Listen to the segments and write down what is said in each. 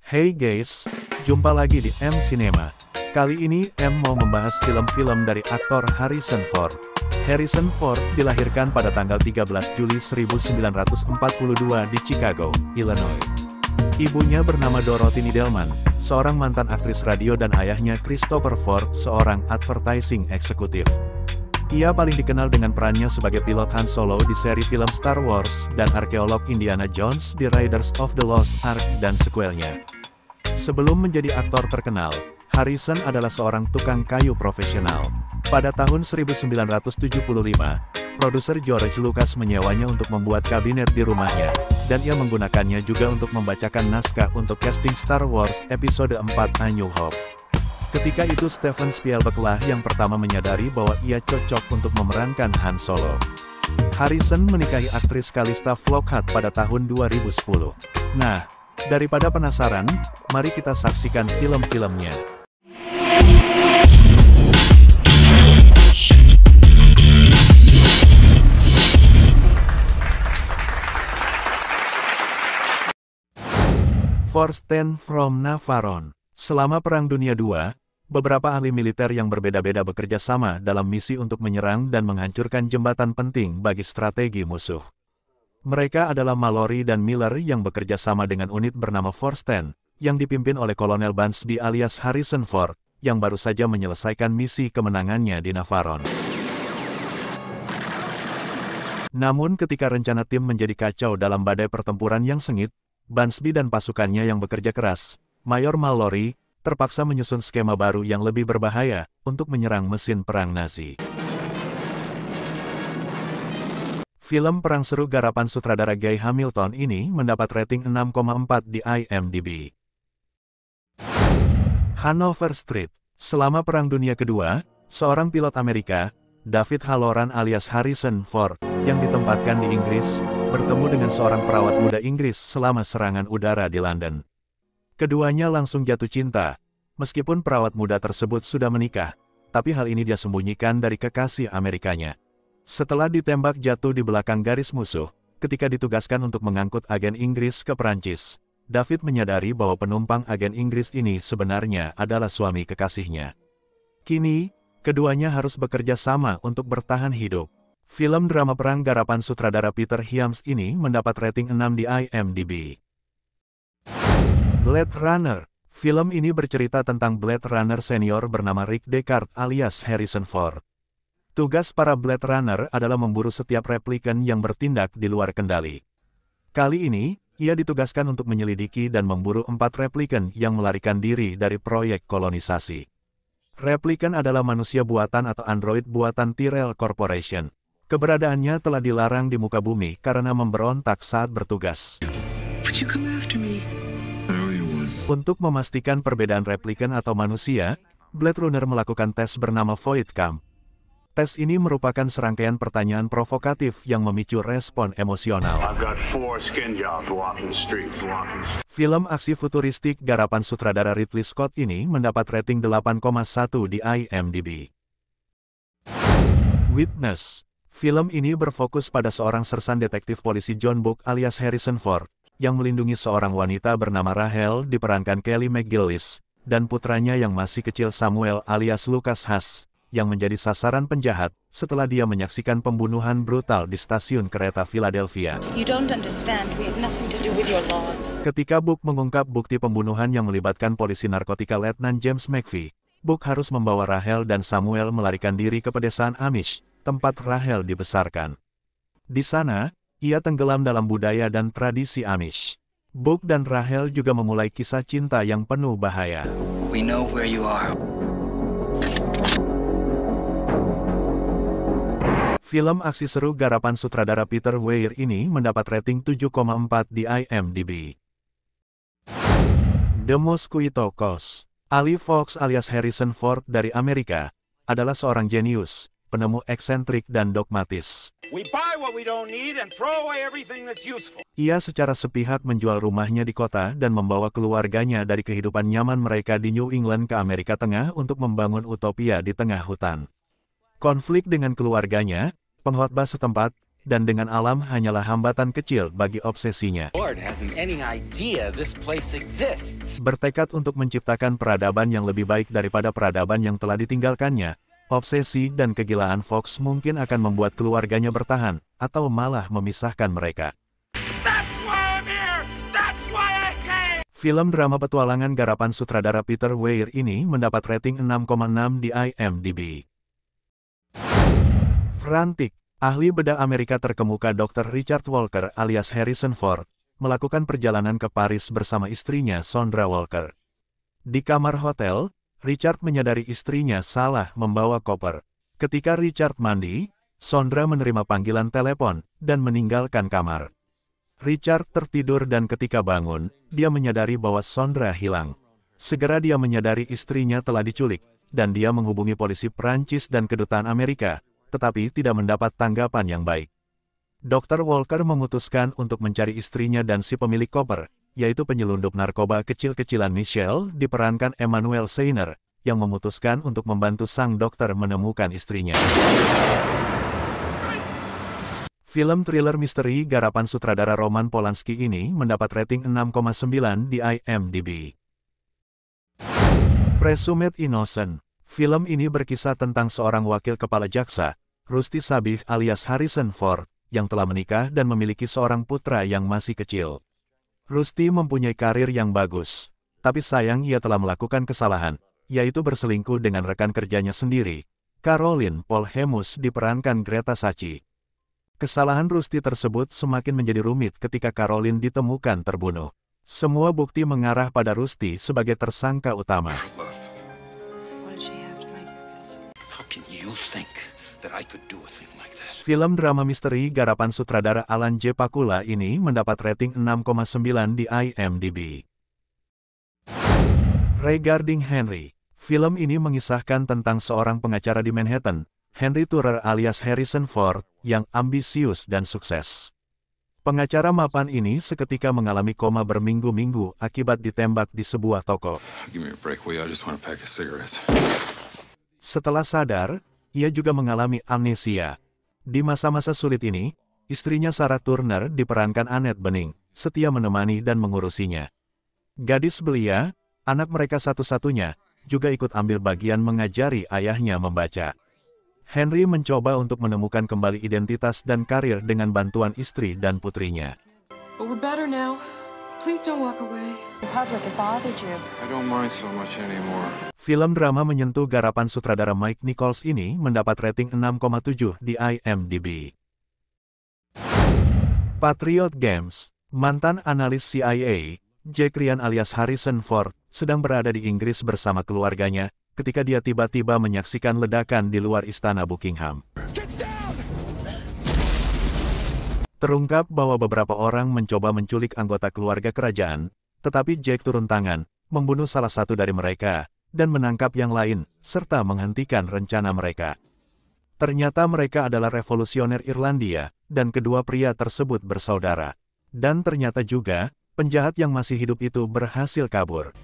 Hey guys, jumpa lagi di M Cinema. Kali ini M mau membahas film-film dari aktor Harrison Ford. Harrison Ford dilahirkan pada tanggal 13 Juli 1942 di Chicago, Illinois. Ibunya bernama Dorothy Needleman, seorang mantan aktris radio, dan ayahnya Christopher Ford, seorang advertising eksekutif. Ia paling dikenal dengan perannya sebagai pilot Han Solo di seri film Star Wars dan arkeolog Indiana Jones di Raiders of the Lost Ark dan sequelnya. Sebelum menjadi aktor terkenal, Harrison adalah seorang tukang kayu profesional. Pada tahun 1975, produser George Lucas menyewanya untuk membuat kabinet di rumahnya, dan ia menggunakannya juga untuk membacakan naskah untuk casting Star Wars Episode 4 A New Hope. Ketika itu Steven Spielberg lah yang pertama menyadari bahwa ia cocok untuk memerankan Han Solo. Harrison menikahi aktris Calista Flockhart pada tahun 2010. Nah, daripada penasaran, mari kita saksikan film-filmnya. Forsten from Navarone. Selama Perang Dunia II, beberapa ahli militer yang berbeda-beda bekerja sama dalam misi untuk menyerang dan menghancurkan jembatan penting bagi strategi musuh. Mereka adalah Mallory dan Miller yang bekerja sama dengan unit bernama Forsten, yang dipimpin oleh Kolonel Bunsby alias Harrison Ford, yang baru saja menyelesaikan misi kemenangannya di Navarone. Namun ketika rencana tim menjadi kacau dalam badai pertempuran yang sengit, Bunsby dan pasukannya yang bekerja keras, Mayor Mallory, terpaksa menyusun skema baru yang lebih berbahaya untuk menyerang mesin perang Nazi. Film perang seru garapan sutradara Guy Hamilton ini mendapat rating 6,4 di IMDb. Hanover Street. Selama Perang Dunia Kedua, seorang pilot Amerika, David Halloran alias Harrison Ford, yang ditempatkan di Inggris, bertemu dengan seorang perawat muda Inggris selama serangan udara di London. Keduanya langsung jatuh cinta, meskipun perawat muda tersebut sudah menikah, tapi hal ini dia sembunyikan dari kekasih Amerikanya. Setelah ditembak jatuh di belakang garis musuh, ketika ditugaskan untuk mengangkut agen Inggris ke Perancis, David menyadari bahwa penumpang agen Inggris ini sebenarnya adalah suami kekasihnya. Kini, keduanya harus bekerja sama untuk bertahan hidup. Film drama perang garapan sutradara Peter Hyams ini mendapat rating 6 di IMDb. Blade Runner. Film ini bercerita tentang Blade Runner senior bernama Rick Deckard alias Harrison Ford. Tugas para Blade Runner adalah memburu setiap replikan yang bertindak di luar kendali. Kali ini, ia ditugaskan untuk menyelidiki dan memburu 4 replikan yang melarikan diri dari proyek kolonisasi. Replikan adalah manusia buatan atau android buatan Tyrell Corporation. Keberadaannya telah dilarang di muka bumi karena memberontak saat bertugas. Untuk memastikan perbedaan replikan atau manusia, Blade Runner melakukan tes bernama Void Camp. Tes ini merupakan serangkaian pertanyaan provokatif yang memicu respon emosional. Film aksi futuristik garapan sutradara Ridley Scott ini mendapat rating 8,1 di IMDb. Witness. Film ini berfokus pada seorang sersan detektif polisi John Book alias Harrison Ford, yang melindungi seorang wanita bernama Rachel diperankan Kelly McGillis, dan putranya yang masih kecil Samuel alias Lucas Haas, yang menjadi sasaran penjahat setelah dia menyaksikan pembunuhan brutal di stasiun kereta Philadelphia. Ketika Book mengungkap bukti pembunuhan yang melibatkan polisi narkotika Letnan James McPhee, Book harus membawa Rachel dan Samuel melarikan diri ke pedesaan Amish, tempat Rachel dibesarkan. Di sana, ia tenggelam dalam budaya dan tradisi Amish. Book dan Rachel juga memulai kisah cinta yang penuh bahaya. We know where you are. Film aksi seru garapan sutradara Peter Weir ini mendapat rating 7,4 di IMDb. The Mosquito Coast. Ali Fox alias Harrison Ford dari Amerika, adalah seorang jenius, penemu eksentrik dan dogmatis. Ia secara sepihak menjual rumahnya di kota dan membawa keluarganya dari kehidupan nyaman mereka di New England ke Amerika Tengah untuk membangun utopia di tengah hutan. Konflik dengan keluarganya, pengkhotbah setempat, dan dengan alam hanyalah hambatan kecil bagi obsesinya. Bertekad untuk menciptakan peradaban yang lebih baik daripada peradaban yang telah ditinggalkannya, obsesi dan kegilaan Fox mungkin akan membuat keluarganya bertahan, atau malah memisahkan mereka. Film drama petualangan garapan sutradara Peter Weir ini mendapat rating 6,6 di IMDb. Frantic, ahli bedah Amerika terkemuka Dr. Richard Walker alias Harrison Ford, melakukan perjalanan ke Paris bersama istrinya Sondra Walker. Di kamar hotel, Richard menyadari istrinya salah membawa koper. Ketika Richard mandi, Sondra menerima panggilan telepon dan meninggalkan kamar. Richard tertidur dan ketika bangun, dia menyadari bahwa Sondra hilang. Segera dia menyadari istrinya telah diculik, dan dia menghubungi polisi Prancis dan kedutaan Amerika, tetapi tidak mendapat tanggapan yang baik. Dr. Walker memutuskan untuk mencari istrinya dan si pemilik koper, yaitu penyelundup narkoba kecil-kecilan Michelle, diperankan Emmanuel Seiner, yang memutuskan untuk membantu sang dokter menemukan istrinya. Film thriller misteri garapan sutradara Roman Polanski ini mendapat rating 6,9 di IMDb. Presumed Innocent. Film ini berkisah tentang seorang wakil kepala jaksa, Rusty Sabich alias Harrison Ford, yang telah menikah dan memiliki seorang putra yang masih kecil. Rusty mempunyai karir yang bagus, tapi sayang ia telah melakukan kesalahan, yaitu berselingkuh dengan rekan kerjanya sendiri, Caroline Polhemus diperankan Greta Scacchi. Kesalahan Rusty tersebut semakin menjadi rumit ketika Caroline ditemukan terbunuh. Semua bukti mengarah pada Rusty sebagai tersangka utama. Film drama misteri garapan sutradara Alan J. Pakula ini mendapat rating 6,9 di IMDb. Regarding Henry. Film ini mengisahkan tentang seorang pengacara di Manhattan, Henry Thurer alias Harrison Ford, yang ambisius dan sukses. Pengacara mapan ini seketika mengalami koma berminggu-minggu akibat ditembak di sebuah toko. Setelah sadar, ia juga mengalami amnesia. Di masa-masa sulit ini, istrinya Sarah Turner diperankan Annette Bening, setia menemani dan mengurusinya. Gadis belia, anak mereka satu-satunya, juga ikut ambil bagian mengajari ayahnya membaca. Henry mencoba untuk menemukan kembali identitas dan karir dengan bantuan istri dan putrinya. Film drama menyentuh garapan sutradara Mike Nichols ini mendapat rating 6,7 di IMDb. Patriot Games. Mantan analis CIA, Jack Ryan alias Harrison Ford, sedang berada di Inggris bersama keluarganya, ketika dia tiba-tiba menyaksikan ledakan di luar istana Buckingham. Terungkap bahwa beberapa orang mencoba menculik anggota keluarga kerajaan, tetapi Jack turun tangan, membunuh salah satu dari mereka, dan menangkap yang lain, serta menghentikan rencana mereka. Ternyata mereka adalah revolusioner Irlandia, dan kedua pria tersebut bersaudara. Dan ternyata juga, penjahat yang masih hidup itu berhasil kabur.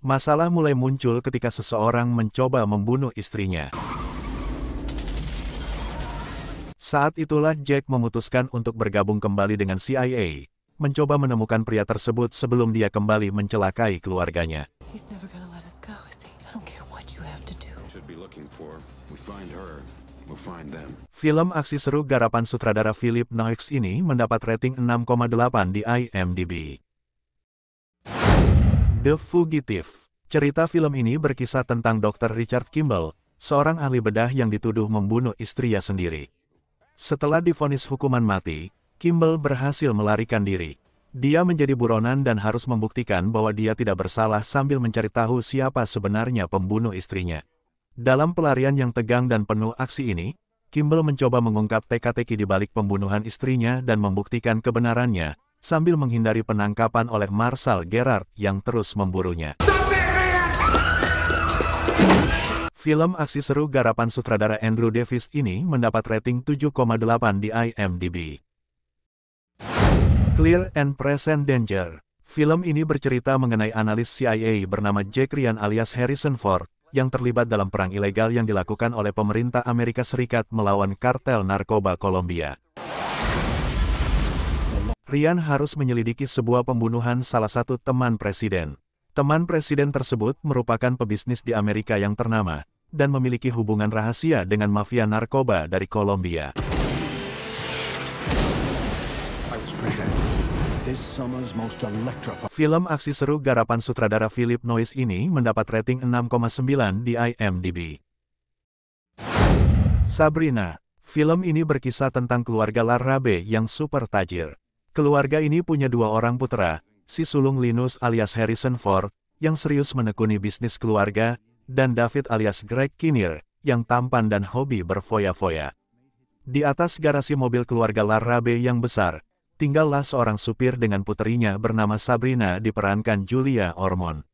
Masalah mulai muncul ketika seseorang mencoba membunuh istrinya. Saat itulah Jack memutuskan untuk bergabung kembali dengan CIA, mencoba menemukan pria tersebut sebelum dia kembali mencelakai keluarganya. Film aksi seru garapan sutradara Philip Noyce ini mendapat rating 6,8 di IMDb. The Fugitive. Cerita film ini berkisah tentang Dr. Richard Kimball, seorang ahli bedah yang dituduh membunuh istrinya sendiri. Setelah divonis hukuman mati, Kimball berhasil melarikan diri. Dia menjadi buronan dan harus membuktikan bahwa dia tidak bersalah sambil mencari tahu siapa sebenarnya pembunuh istrinya. Dalam pelarian yang tegang dan penuh aksi ini, Kimball mencoba mengungkap teka-teki di balik pembunuhan istrinya dan membuktikan kebenarannya, sambil menghindari penangkapan oleh Marshal Gerard yang terus memburunya. Film aksi seru garapan sutradara Andrew Davis ini mendapat rating 7,8 di IMDb. Clear and Present Danger. Film ini bercerita mengenai analis CIA bernama Jack Ryan alias Harrison Ford, yang terlibat dalam perang ilegal yang dilakukan oleh pemerintah Amerika Serikat melawan kartel narkoba Kolombia. Ryan harus menyelidiki sebuah pembunuhan salah satu teman presiden. Teman presiden tersebut merupakan pebisnis di Amerika yang ternama, dan memiliki hubungan rahasia dengan mafia narkoba dari Kolombia. Film aksi seru garapan sutradara Philip Noyce ini mendapat rating 6,9 di IMDb. Sabrina. Film ini berkisah tentang keluarga Larrabe yang super tajir. Keluarga ini punya dua orang putra, si sulung Linus alias Harrison Ford, yang serius menekuni bisnis keluarga, dan David alias Greg Kinnear, yang tampan dan hobi berfoya-foya. Di atas garasi mobil keluarga Larrabe yang besar, tinggallah seorang supir dengan puterinya bernama Sabrina diperankan Julia Ormond.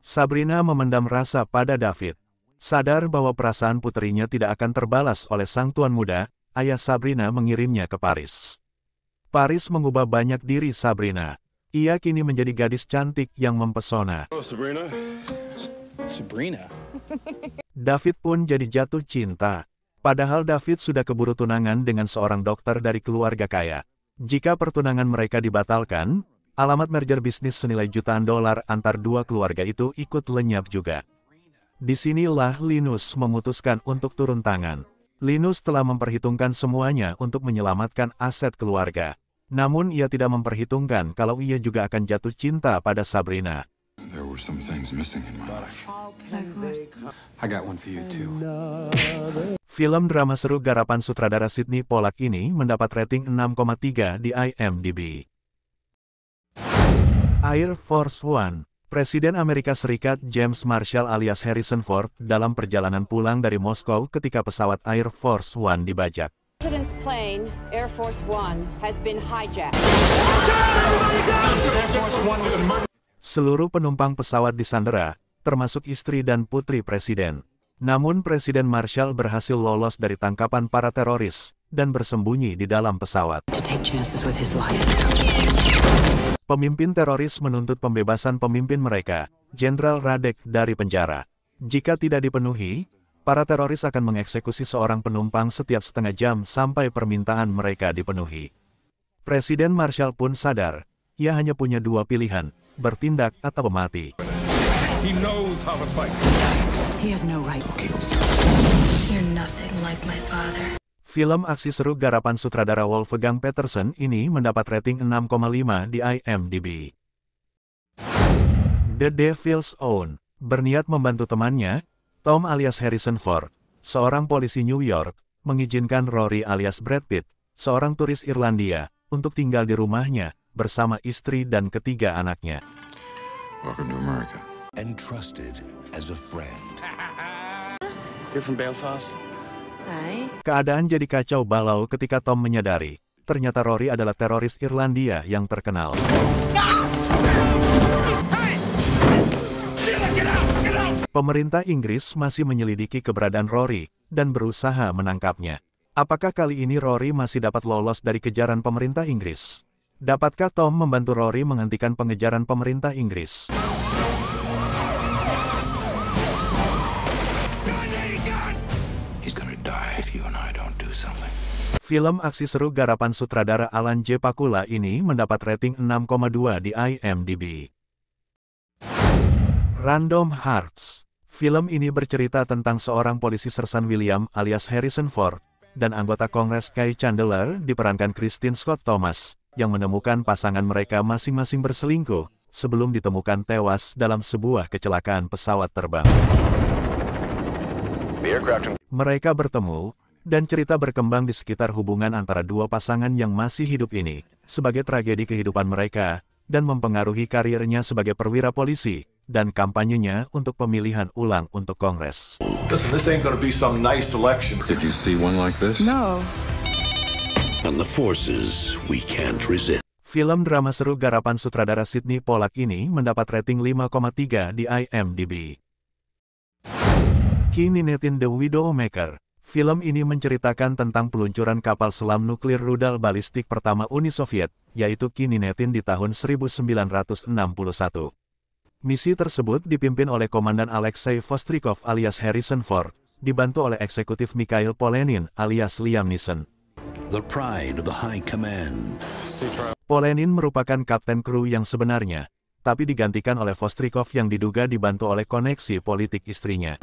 Sabrina memendam rasa pada David. Sadar bahwa perasaan puterinya tidak akan terbalas oleh sang tuan muda, ayah Sabrina mengirimnya ke Paris. Paris mengubah banyak diri Sabrina. Ia kini menjadi gadis cantik yang mempesona. Oh, Sabrina. Sabrina. David pun jadi jatuh cinta. Padahal David sudah keburu tunangan dengan seorang dokter dari keluarga kaya. Jika pertunangan mereka dibatalkan, alamat merger bisnis senilai jutaan dolar antar dua keluarga itu ikut lenyap juga. Disinilah Linus memutuskan untuk turun tangan. Linus telah memperhitungkan semuanya untuk menyelamatkan aset keluarga. Namun ia tidak memperhitungkan kalau ia juga akan jatuh cinta pada Sabrina. Film drama seru garapan sutradara Sydney Pollack ini mendapat rating 6,3 di IMDb. Air Force One. Presiden Amerika Serikat James Marshall alias Harrison Ford dalam perjalanan pulang dari Moskow ketika pesawat Air Force One dibajak. President's plane, Air Force One, has been hijacked. Seluruh penumpang pesawat disandera, termasuk istri dan putri presiden. Namun Presiden Marshall berhasil lolos dari tangkapan para teroris dan bersembunyi di dalam pesawat. Pemimpin teroris menuntut pembebasan pemimpin mereka, Jenderal Radek, dari penjara. Jika tidak dipenuhi, para teroris akan mengeksekusi seorang penumpang setiap setengah jam sampai permintaan mereka dipenuhi. Presiden Marshall pun sadar, ia hanya punya dua pilihan, bertindak atau mati. Film aksi seru garapan sutradara Wolfgang Petersen ini mendapat rating 6,5 di IMDb. The Devil's Own. Berniat membantu temannya, Tom alias Harrison Ford, seorang polisi New York, mengizinkan Rory alias Brad Pitt, seorang turis Irlandia, untuk tinggal di rumahnya, bersama istri dan ketiga anaknya. Welcome to America. Entrusted as a friend. You're from Belfast? Hi. Keadaan jadi kacau balau ketika Tom menyadari, ternyata Rory adalah teroris Irlandia yang terkenal. Pemerintah Inggris masih menyelidiki keberadaan Rory, dan berusaha menangkapnya. Apakah kali ini Rory masih dapat lolos dari kejaran pemerintah Inggris? Dapatkah Tom membantu Rory menghentikan pengejaran pemerintah Inggris? Film aksi seru garapan sutradara Alan J. Pakula ini mendapat rating 6,2 di IMDb. Random Hearts. Film ini bercerita tentang seorang polisi sersan William alias Harrison Ford, dan anggota Kongres Kay Chandler diperankan Kristin Scott Thomas, yang menemukan pasangan mereka masing-masing berselingkuh, sebelum ditemukan tewas dalam sebuah kecelakaan pesawat terbang. Mereka bertemu, dan cerita berkembang di sekitar hubungan antara dua pasangan yang masih hidup ini, sebagai tragedi kehidupan mereka, dan mempengaruhi karirnya sebagai perwira polisi, dan kampanyenya untuk pemilihan ulang untuk Kongres. Listen, this ain't gonna be some nice election. Did you see one like this? No. And the forces we can't resist. Film drama seru garapan sutradara Sydney Pollack ini mendapat rating 5,3 di IMDb. Kininetin The Widowmaker. Film ini menceritakan tentang peluncuran kapal selam nuklir rudal balistik pertama Uni Soviet, yaitu Kininetin di tahun 1961. Misi tersebut dipimpin oleh Komandan Alexei Vostrikov alias Harrison Ford, dibantu oleh eksekutif Mikhail Polenin alias Liam Neeson. The pride of the High Command. Polenin merupakan kapten kru yang sebenarnya, tapi digantikan oleh Vostrikov yang diduga dibantu oleh koneksi politik istrinya.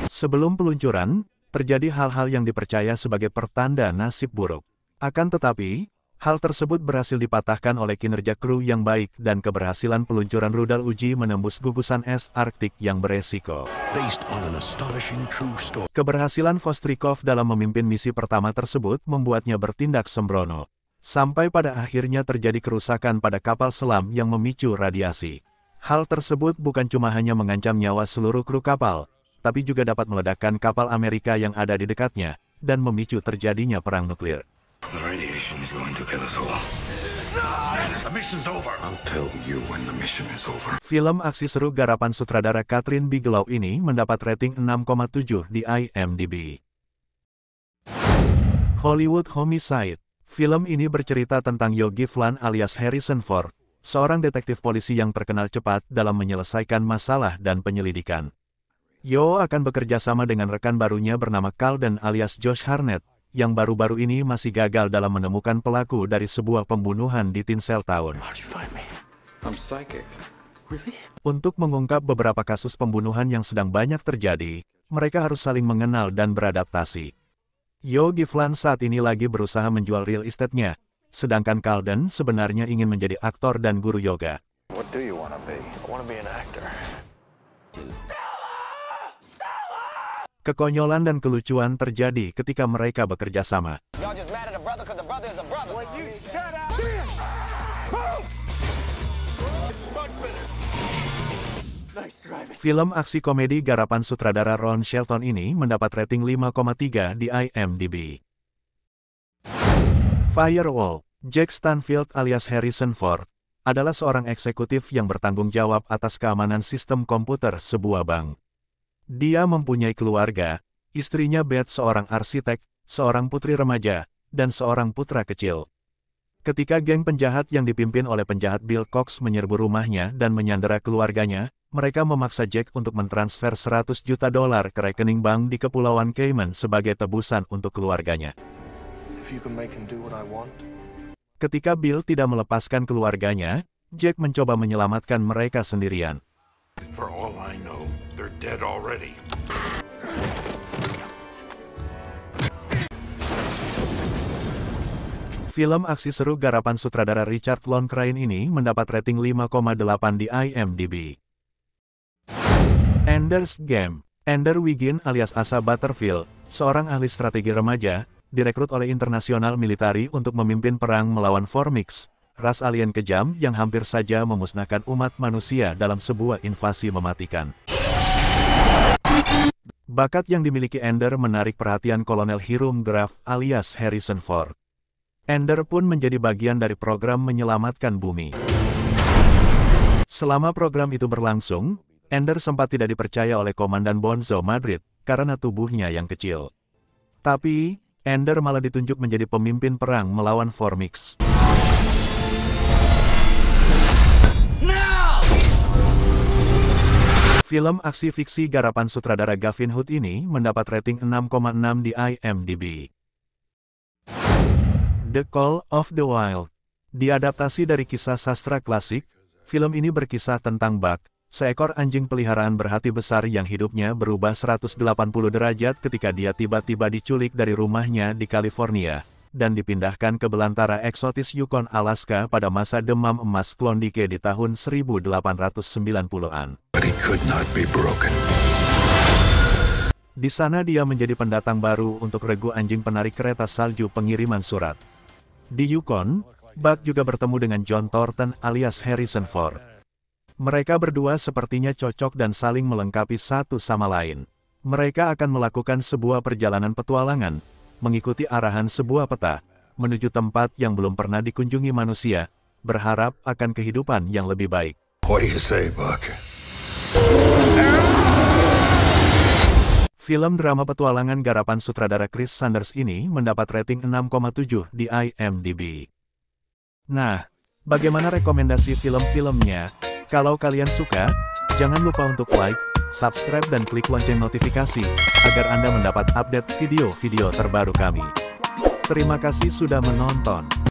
Sebelum peluncuran, terjadi hal-hal yang dipercaya sebagai pertanda nasib buruk. Akan tetapi, hal tersebut berhasil dipatahkan oleh kinerja kru yang baik dan keberhasilan peluncuran rudal uji menembus gugusan es Arktik yang beresiko. Based on an astonishing true story. Keberhasilan Vostrikov dalam memimpin misi pertama tersebut membuatnya bertindak sembrono. Sampai pada akhirnya terjadi kerusakan pada kapal selam yang memicu radiasi. Hal tersebut bukan cuma hanya mengancam nyawa seluruh kru kapal, tapi juga dapat meledakkan kapal Amerika yang ada di dekatnya, dan memicu terjadinya perang nuklir. The radiation is going to kill us all. The mission's over. I'll tell you when the mission is over. Film aksi seru garapan sutradara Catherine Bigelow ini mendapat rating 6,7 di IMDb. Hollywood Homicide. Film ini bercerita tentang Yo Giflan alias Harrison Ford, seorang detektif polisi yang terkenal cepat dalam menyelesaikan masalah dan penyelidikan. Yo akan bekerja sama dengan rekan barunya bernama Calden alias Josh Hartnett, yang baru-baru ini masih gagal dalam menemukan pelaku dari sebuah pembunuhan di Tinseltown. I'm psychic. Really? Untuk mengungkap beberapa kasus pembunuhan yang sedang banyak terjadi, mereka harus saling mengenal dan beradaptasi. Yo Giflan saat ini lagi berusaha menjual real estate-nya, sedangkan Calden sebenarnya ingin menjadi aktor dan guru yoga. What do you want to be? I want to be an actor. Kekonyolan dan kelucuan terjadi ketika mereka bekerja sama. Film aksi komedi garapan sutradara Ron Shelton ini mendapat rating 5,3 di IMDb. Firewall. Jack Stanfield alias Harrison Ford adalah seorang eksekutif yang bertanggung jawab atas keamanan sistem komputer sebuah bank. Dia mempunyai keluarga, istrinya Beth seorang arsitek, seorang putri remaja, dan seorang putra kecil. Ketika geng penjahat yang dipimpin oleh penjahat Bill Cox menyerbu rumahnya dan menyandera keluarganya, mereka memaksa Jack untuk mentransfer $100 juta ke rekening bank di Kepulauan Cayman sebagai tebusan untuk keluarganya. Ketika Bill tidak melepaskan keluarganya, Jack mencoba menyelamatkan mereka sendirian. For all I know, they're dead already. Film aksi seru garapan sutradara Richard Loncraine ini mendapat rating 5,8 di IMDb. Ender's Game. Ender Wiggin alias Asa Butterfield, seorang ahli strategi remaja, direkrut oleh International Military untuk memimpin perang melawan Formix, ras alien kejam yang hampir saja memusnahkan umat manusia dalam sebuah invasi mematikan. Bakat yang dimiliki Ender menarik perhatian Kolonel Hiram Graf alias Harrison Ford. Ender pun menjadi bagian dari program menyelamatkan bumi. Selama program itu berlangsung, Ender sempat tidak dipercaya oleh Komandan Bonzo Madrid karena tubuhnya yang kecil. Tapi, Ender malah ditunjuk menjadi pemimpin perang melawan Formix. Film aksi fiksi garapan sutradara Gavin Hood ini mendapat rating 6,6 di IMDb. The Call of the Wild. Diadaptasi dari kisah sastra klasik, film ini berkisah tentang Buck, seekor anjing peliharaan berhati besar yang hidupnya berubah 180 derajat ketika dia tiba-tiba diculik dari rumahnya di California, dan dipindahkan ke belantara eksotis Yukon, Alaska pada masa demam emas Klondike di tahun 1890-an. But he could not be broken. Di sana dia menjadi pendatang baru untuk regu anjing penarik kereta salju pengiriman surat. Di Yukon, Buck juga bertemu dengan John Thornton alias Harrison Ford. Mereka berdua sepertinya cocok dan saling melengkapi satu sama lain. Mereka akan melakukan sebuah perjalanan petualangan, mengikuti arahan sebuah peta, menuju tempat yang belum pernah dikunjungi manusia, berharap akan kehidupan yang lebih baik. What do you say, Buck? Film drama petualangan garapan sutradara Chris Sanders ini mendapat rating 6,7 di IMDb. Nah, Bagaimana rekomendasi film-filmnya? Kalau kalian suka, jangan lupa untuk like, subscribe dan klik lonceng notifikasi, agar Anda mendapat update video-video terbaru kami. Terima kasih sudah menonton.